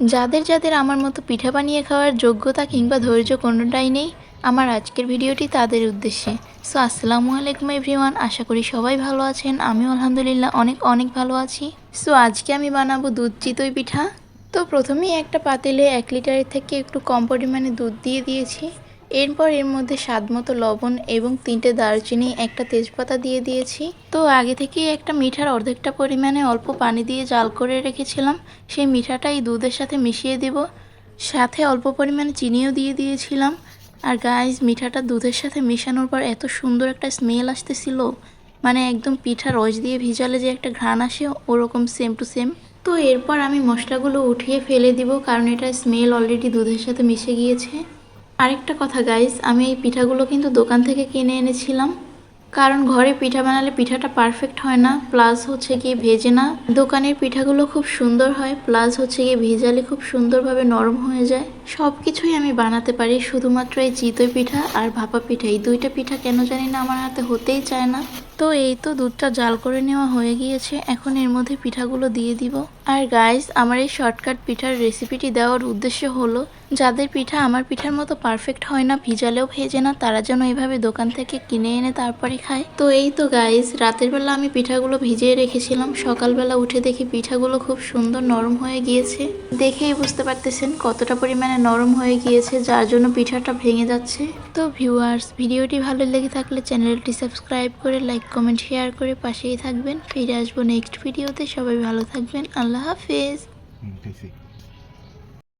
যাদের যাদের আমার মতো পিঠা বানিয়ে খাওয়ার যোগ্যতা কিংবা ধৈর্য কোনোটাই নেই, আমার আজকের ভিডিওটি তাদের উদ্দেশ্যে। সো আসসালামু আলাইকুম এভরিওয়ান, আশা করি সবাই ভালো আছেন। আমিও আলহামদুলিল্লাহ অনেক অনেক ভালো আছি। সো আজকে আমি বানাবো দুধ চিতই পিঠা। তো প্রথমেই একটা পাতিলে 1 লিটারের থেকে একটু কম পরিমাণে দুধ দিয়ে দিয়েছি। এরপর এর মধ্যে স্বাদ মতো লবণ এবং 3টে দারচিনি, একটা তেজপাতা দিয়ে দিয়েছি। তো আগে থেকেই একটা মিঠার অর্ধেকটা পরিমাণে অল্প পানি দিয়ে জাল করে রেখেছিলাম, সেই মিঠাটা এই দুধের সাথে মিশিয়ে দেব। সাথে অল্প পরিমাণে চিনিও দিয়ে দিয়েছিলাম। আর গাইস, মিঠাটা দুধের সাথে মেশানোর পর এত সুন্দর একটা স্মেল আসতেছিল, মানে একদম পিঠা রস দিয়ে ভিজালে যে একটা ঘ্রাণ আসে ওরকম সেম টু সেম। তো এরপর আমি মশলাগুলো উঠিয়ে ফেলে দিব, কারণ এটা স্মেল অলরেডি দুধের সাথে মিশে গিয়েছে। আরেকটা কথা গাইস, আমি এই পিঠাগুলো কিন্তু দোকান থেকে কিনে এনেছিলাম, কারণ ঘরে পিঠা বানালে পিঠাটা পারফেক্ট হয় না, প্লাস হচ্ছে গিয়ে ভেজে না। দোকানের পিঠাগুলো খুব সুন্দর হয়, প্লাস হচ্ছে গিয়ে ভেজালে খুব সুন্দরভাবে নরম হয়ে যায়। সব কিছুই আমি বানাতে পারি, শুধুমাত্র এই চিতই পিঠা আর ভাপা পিঠা, এই দুইটা পিঠা কেন জানি না আমার হাতে হতেই চায় না। তো এই তো দুধটা জাল করে নেওয়া হয়ে গিয়েছে, এখন এর মধ্যে পিঠাগুলো দিয়ে দিব। আর গাইস, আমার এই শর্টকাট পিঠার রেসিপিটি দেওয়ার উদ্দেশ্য হলো, যাদের পিঠা আমার পিঠার মতো পারফেক্ট হয় না, ভিজালেও ভেজে না, তারা যেন এইভাবে দোকান থেকে কিনে এনে তারপরে খায়। তো এই তো গাইস, রাতের বেলা আমি পিঠাগুলো ভিজিয়ে রেখেছিলাম, সকালবেলা উঠে দেখি পিঠাগুলো খুব সুন্দর নরম হয়ে গিয়েছে। দেখেই বুঝতে পারতেছেন কতটা পরিমাণে নরম হয়ে গিয়েছে, যার জন্য পিঠাটা ভেঙে যাচ্ছে। তো ভিউয়ার্স, ভিডিওটি ভালো লেগে থাকলে চ্যানেলটি সাবস্ক্রাইব করে লাইক কমেন্ট শেয়ার করে পাশেই থাকবেন। ফিরে আসবো নেক্সট ভিডিওতে। সবাই ভালো থাকবেন। আল্লাহ হাফেজ।